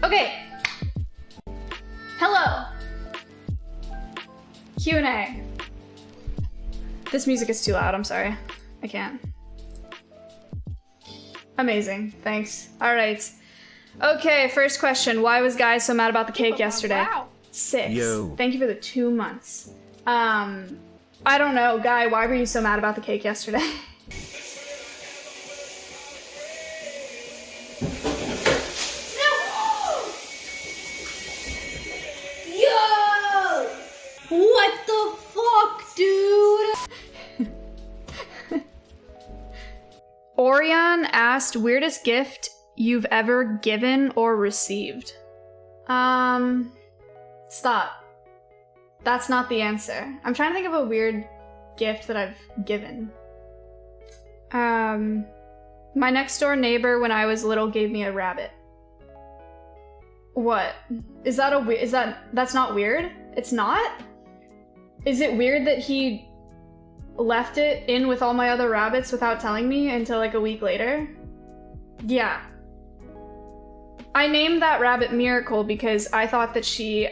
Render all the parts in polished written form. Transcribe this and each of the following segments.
Okay. Hello. Q&A. This music is too loud, I'm sorry. I can't. Amazing, thanks. All right. Okay, first question. Why was Guy so mad about the cake yesterday? Wow. 6. Yo. Thank you for the 2 months. I don't know, Guy, why were you so mad about the cake yesterday? Yo! What the fuck, dude? Orion asked, weirdest gift you've ever given or received? Stop. That's not the answer. I'm trying to think of a weird gift that I've given. My next door neighbor when I was little gave me a rabbit. What? Is that that's not weird? It's not? Is it weird that he left it in with all my other rabbits without telling me until like a week later? Yeah. I named that rabbit Miracle because I thought that she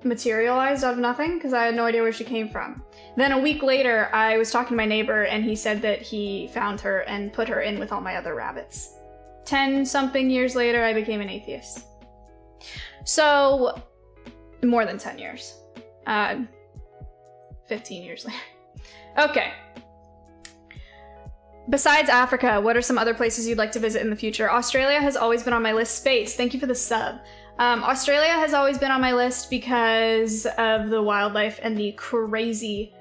materialized out of nothing because I had no idea where she came from. Then a week later, I was talking to my neighbor and he said that he found her and put her in with all my other rabbits. 10-something years later, I became an atheist. So, more than 10 years. 15 years later. Okay. Besides Africa, what are some other places you'd like to visit in the future? Australia has always been on my list. Space, thank you for the sub. Australia has always been on my list because of the wildlife and the crazy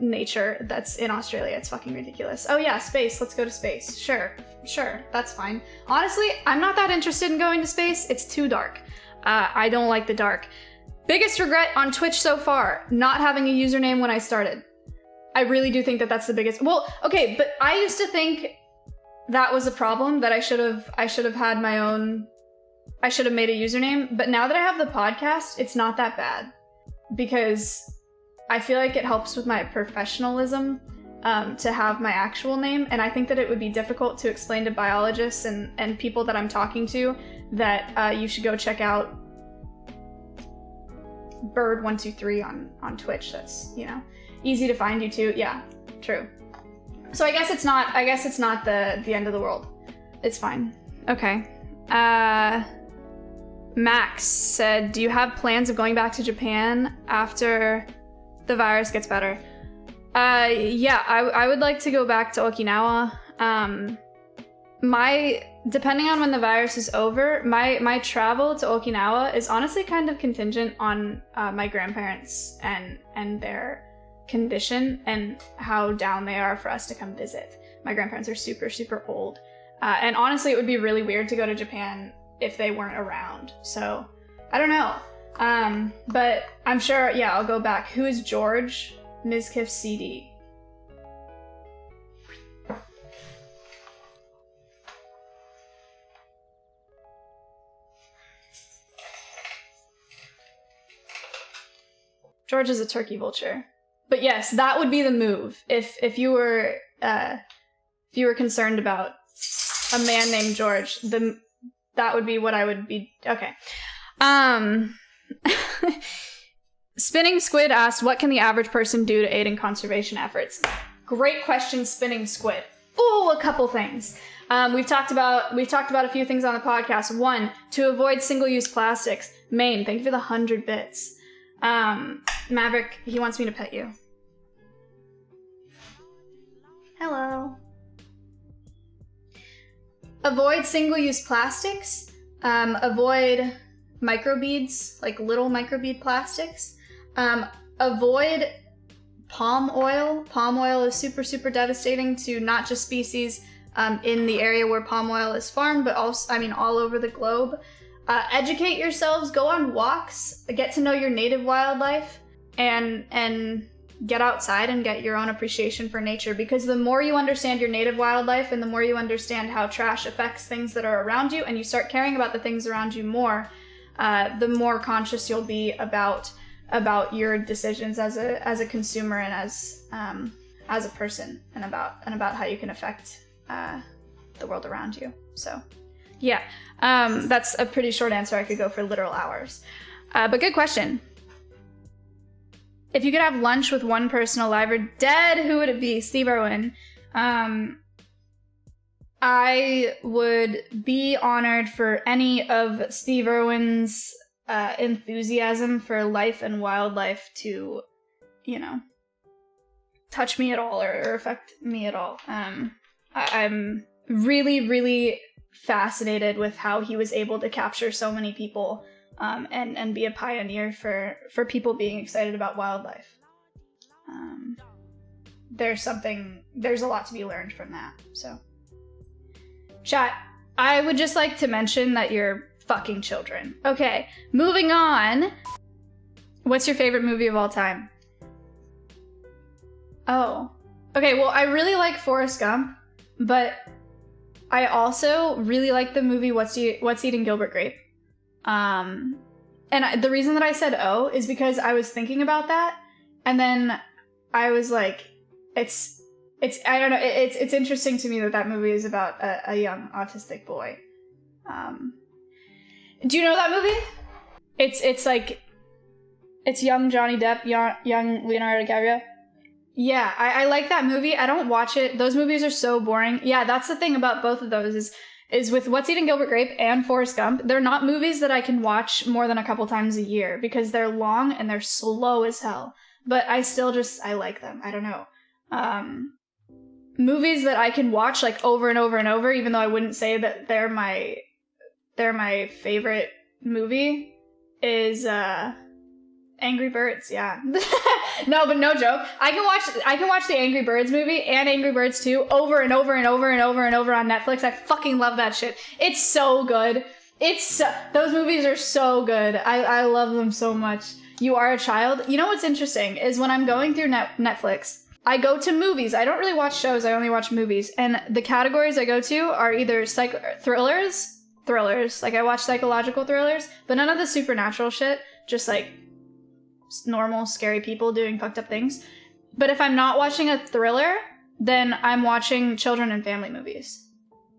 nature that's in Australia. It's fucking ridiculous. Oh yeah, space, let's go to space. Sure, that's fine. Honestly, I'm not that interested in going to space. It's too dark. I don't like the dark. Biggest regret on Twitch so far, not having a username when I started. I really do think that that's the biggest. Well, okay, but I used to think that was a problem, that I should have had my own. I should have made a username. But now that I have the podcast, it's not that bad because I feel like it helps with my professionalism to have my actual name. And I think that it would be difficult to explain to biologists and people that I'm talking to that you should go check out Bird123 on Twitch. That's, you know, easy to find you too. Yeah, true. So I guess it's not the end of the world. It's fine. Okay. Max said, do you have plans of going back to Japan after the virus gets better? Yeah, I would like to go back to Okinawa. Depending on when the virus is over, my travel to Okinawa is honestly kind of contingent on my grandparents and their condition and how down they are for us to come visit. My grandparents are super, super old. And honestly, it would be really weird to go to Japan if they weren't around. So, I don't know. But I'm sure, yeah, I'll go back. Who is George? Mizkif CD. George is a turkey vulture. But yes, that would be the move. If you were concerned about a man named George, that would be what I would be. Okay. Spinning Squid asked, what can the average person do to aid in conservation efforts? Great question, Spinning Squid. Oh, a couple things. We've talked about a few things on the podcast. 1, to avoid single-use plastics. Maine, thank you for the 100 bits. Maverick, he wants me to pet you. Hello. Avoid single-use plastics. Avoid microbeads, like little microbead plastics. Avoid palm oil. Palm oil is super, super devastating to not just species in the area where palm oil is farmed, but also, all over the globe. Educate yourselves, go on walks, get to know your native wildlife, and get outside and get your own appreciation for nature, because the more you understand your native wildlife and the more you understand how trash affects things that are around you, and you start caring about the things around you more, the more conscious you'll be about your decisions as a consumer and as a person, and about how you can affect the world around you. So Yeah. That's a pretty short answer. I could go for literal hours. But good question. If you could have lunch with one person alive or dead, who would it be? Steve Irwin. I would be honored for any of Steve Irwin's enthusiasm for life and wildlife to, you know, touch me at all or affect me at all. I'm really, really fascinated with how he was able to capture so many people and be a pioneer for people being excited about wildlife. There's a lot to be learned from that. So, chat, I would just like to mention that you're fucking children. Okay, moving on. What's your favorite movie of all time? Oh, okay, well, I really like Forrest Gump, but I also really like the movie What's Eating Gilbert Grape. And the reason that I said is because I was thinking about that, and then I was like, it's I don't know, it's interesting to me that movie is about a young autistic boy. Do you know that movie? It's young Johnny Depp, young Leonardo DiCaprio. Yeah, I like that movie. I don't watch it. Those movies are so boring. Yeah, that's the thing about both of those is with What's Eating Gilbert Grape and Forrest Gump, they're not movies that I can watch more than a couple times a year because they're long and they're slow as hell. But I like them. I don't know. Movies that I can watch like over and over and over, even though I wouldn't say that they're my favorite movie, is Angry Birds. Yeah. No, but no joke. I can watch the Angry Birds movie and Angry Birds 2 over and over and over and over and over on Netflix. I fucking love that shit. It's so good. Those movies are so good. I love them so much. You Are a Child. You know what's interesting is when I'm going through Netflix, I go to movies. I don't really watch shows. I only watch movies. And the categories I go to are either thrillers. Like I watch psychological thrillers, but none of the supernatural shit. Just like normal scary people doing fucked up things. But if I'm not watching a thriller, then I'm watching children and family movies.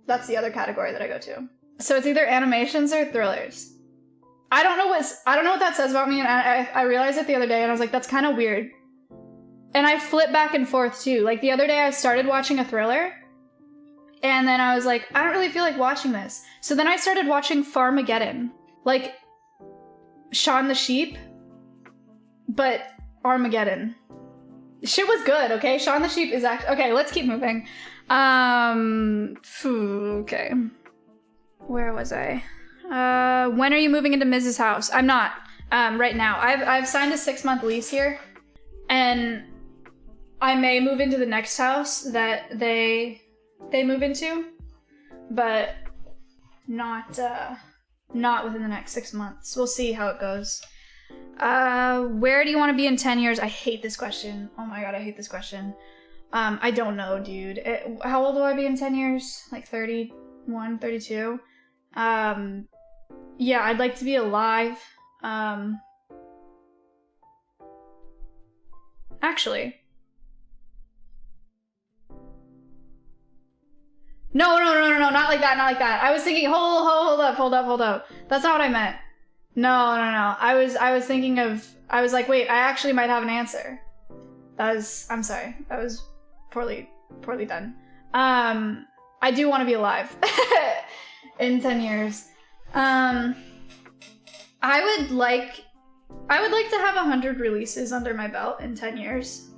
That's the other category that I go to. So it's either animations or thrillers. I don't know what that says about me, and I realized it the other day, and I was like, that's kind of weird. And I flip back and forth too. Like the other day I started watching a thriller, and then I was like, I don't really feel like watching this. So then I started watching Farmageddon. Like Shaun the Sheep, but Armageddon. Shit was good, okay? Shaun the Sheep is actually... Okay, let's keep moving. Okay. Where was I? When are you moving into Mrs. House? I'm not, right now. I've signed a 6-month lease here, and I may move into the next house that they move into, but not within the next 6 months. We'll see how it goes. Where do you want to be in 10 years? I hate this question. Oh my god, I hate this question. I don't know, dude. How old will I be in 10 years? Like 31, 32? Yeah, I'd like to be alive. Actually. No, not like that. I was thinking, hold up. That's not what I meant. No. I was thinking of, I was like, wait, I actually might have an answer. I'm sorry. That was poorly done. I do want to be alive in 10 years. I would like to have 100 releases under my belt in 10 years.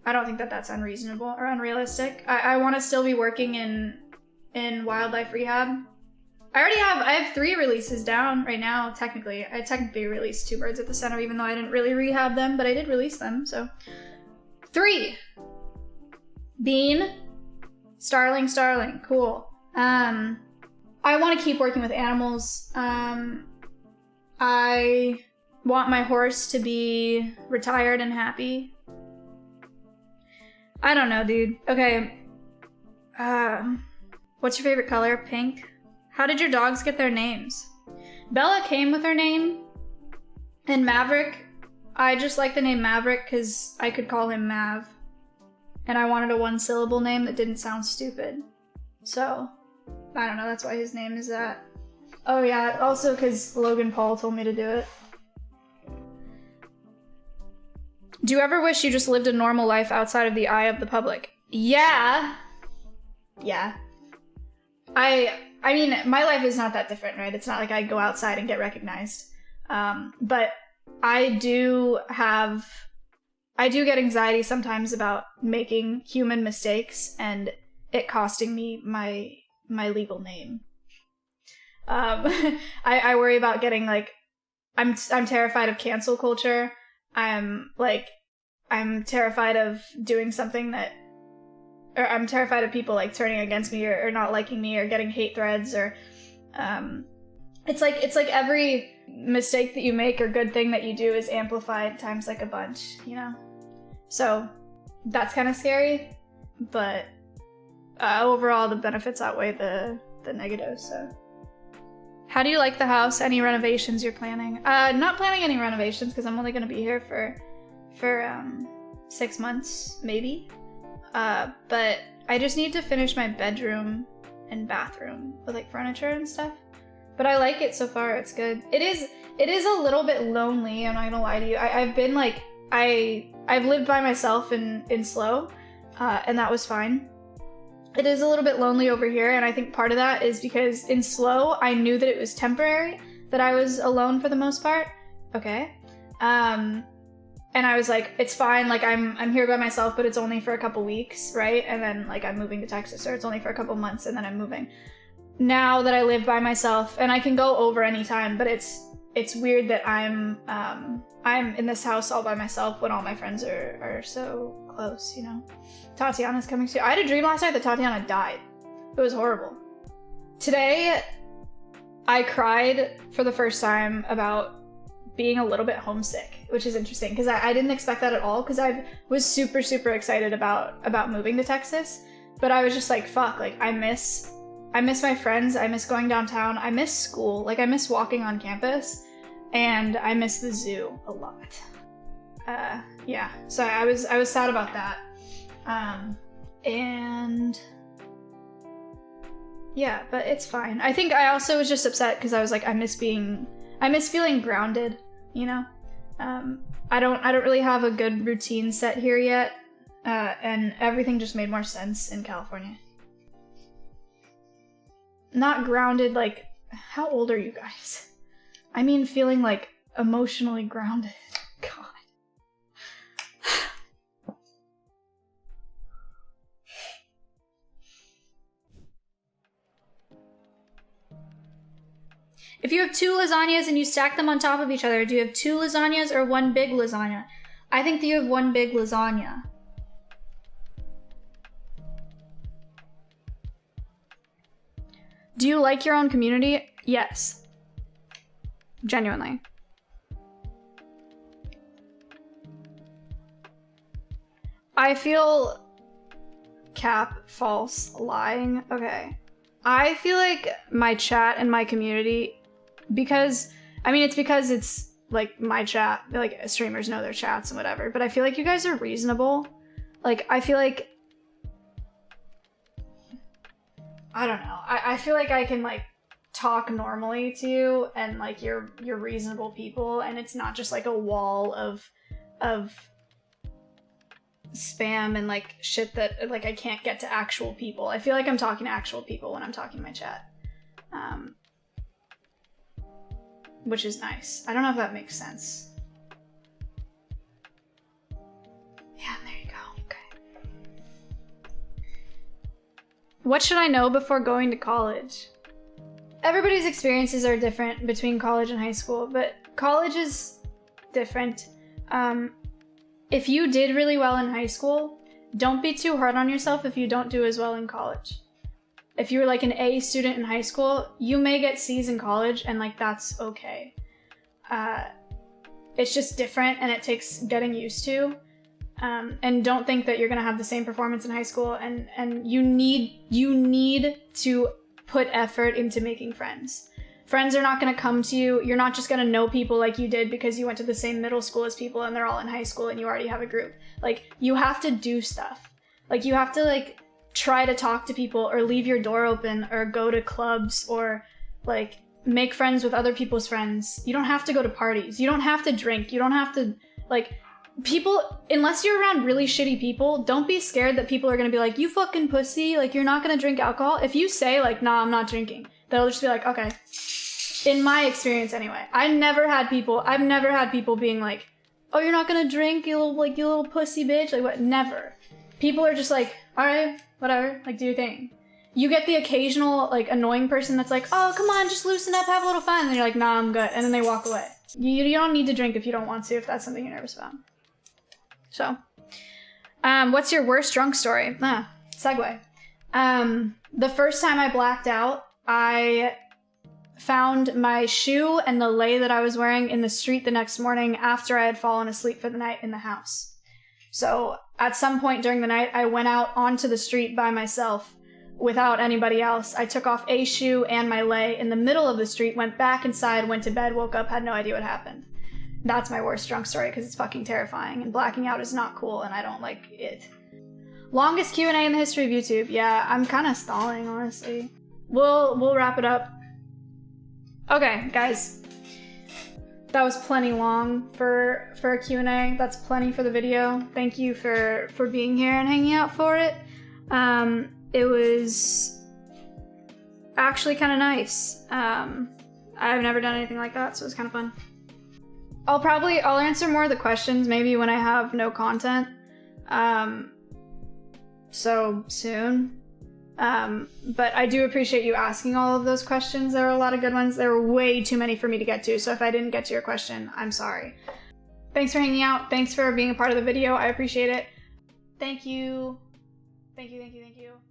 I don't think that that's unreasonable or unrealistic. I want to still be working in wildlife rehab. I have 3 releases down right now, technically. I technically released 2 birds at the center, even though I didn't really rehab them, but I did release them, so. 3. Bean. Starling, cool. I want to keep working with animals. I want my horse to be retired and happy. I don't know, dude. Okay. What's your favorite color? Pink. How did your dogs get their names? Bella came with her name. And Maverick, I just like the name Maverick because I could call him Mav. And I wanted a 1-syllable name that didn't sound stupid. So, I don't know, that's why his name is that. Oh yeah, also because Logan Paul told me to do it. Do you ever wish you just lived a normal life outside of the eye of the public? Yeah. Yeah. I mean, my life is not that different, right? It's not like I go outside and get recognized. But I do get anxiety sometimes about making human mistakes and it costing me my legal name. I worry about getting like, I'm terrified of cancel culture. I'm terrified of doing something or I'm terrified of people like turning against me or not liking me or getting hate threads or, it's like every mistake that you make or good thing that you do is amplified times like a bunch, you know? So that's kind of scary, but overall the benefits outweigh the negatives, so. How do you like the house? Any renovations you're planning? Not planning any renovations because I'm only going to be here for 6 months, maybe. But I just need to finish my bedroom and bathroom with like furniture and stuff. But I like it so far. It's good. It is a little bit lonely. I'm not gonna lie to you. I've been like I've lived by myself in Slow, and that was fine. It is a little bit lonely over here, and I think part of that is because in Slow I knew that it was temporary, that I was alone for the most part. Okay. And I was like, it's fine, like I'm here by myself, but it's only for a couple weeks, right? And then like I'm moving to Texas, or it's only for a couple months and then I'm moving. Now that I live by myself, and I can go over anytime, but it's weird that I'm in this house all by myself when all my friends are so close, you know? Tatiana's coming too. I had a dream last night that Tatiana died. It was horrible. Today, I cried for the first time about being a little bit homesick, which is interesting because I didn't expect that at all because I was super, super excited about moving to Texas. But I was just like, fuck, like I miss my friends, I miss going downtown, I miss school, like I miss walking on campus, and I miss the zoo a lot. Yeah, so I was sad about that. And yeah, but it's fine. I think I also was just upset because I was like, I miss feeling grounded, you know? I don't really have a good routine set here yet, and everything just made more sense in California. Not grounded, like, how old are you guys? I mean feeling like emotionally grounded. God. If you have 2 lasagnas and you stack them on top of each other, do you have 2 lasagnas or 1 big lasagna? I think that you have 1 big lasagna. Do you like your own community? Yes. Genuinely. I feel cap, false, lying. Okay. I feel like my chat and my community, because it's like my chat, like streamers know their chats and whatever, but I feel like you guys are reasonable. Like, I feel like, I don't know. I feel like I can like talk normally to you and like you're reasonable people and it's not just like a wall of spam and like shit that like I can't get to actual people. I feel like I'm talking to actual people when I'm talking in my chat. Which is nice. I don't know if that makes sense. Yeah, there you go. Okay. What should I know before going to college? Everybody's experiences are different between college and high school, but college is different. If you did really well in high school, don't be too hard on yourself if you don't do as well in college. If you were like an A student in high school, you may get C's in college and like that's okay. It's just different and it takes getting used to. And don't think that you're gonna have the same performance in high school and you need to put effort into making friends. Friends are not gonna come to you. You're not just gonna know people like you did because you went to the same middle school as people and they're all in high school and you already have a group. Like, you have to do stuff. Like, you have to like try to talk to people or leave your door open or go to clubs or like make friends with other people's friends. You don't have to go to parties. You don't have to drink. You don't have to like people, unless you're around really shitty people, don't be scared that people are going to be like, you fucking pussy. Like, you're not going to drink alcohol. If you say like, nah, I'm not drinking, they'll just be like, okay. In my experience anyway, I've never had people being like, oh, you're not going to drink, you little pussy bitch. Like what? Never. People are just like, all right, whatever, like do your thing. You get the occasional like annoying person that's like, oh, come on, just loosen up, have a little fun. And you're like, nah, I'm good. And then they walk away. You don't need to drink if you don't want to, if that's something you're nervous about. So, what's your worst drunk story? Segue. The first time I blacked out, I found my shoe and the lei that I was wearing in the street the next morning after I had fallen asleep for the night in the house. So at some point during the night, I went out onto the street by myself without anybody else. I took off a shoe and my lei in the middle of the street, went back inside, went to bed, woke up, had no idea what happened. That's my worst drunk story because it's fucking terrifying and blacking out is not cool and I don't like it. Longest Q&A in the history of YouTube. Yeah, I'm kind of stalling, honestly. We'll wrap it up. Okay, guys. That was plenty long for a Q&A. That's plenty for the video. Thank you for being here and hanging out for it. It was actually kind of nice. I've never done anything like that, so it was kind of fun. I'll answer more of the questions maybe when I have no content. So soon. But I do appreciate you asking all of those questions. There were a lot of good ones. There were way too many for me to get to, so if I didn't get to your question, I'm sorry. Thanks for hanging out. Thanks for being a part of the video. I appreciate it. Thank you. Thank you.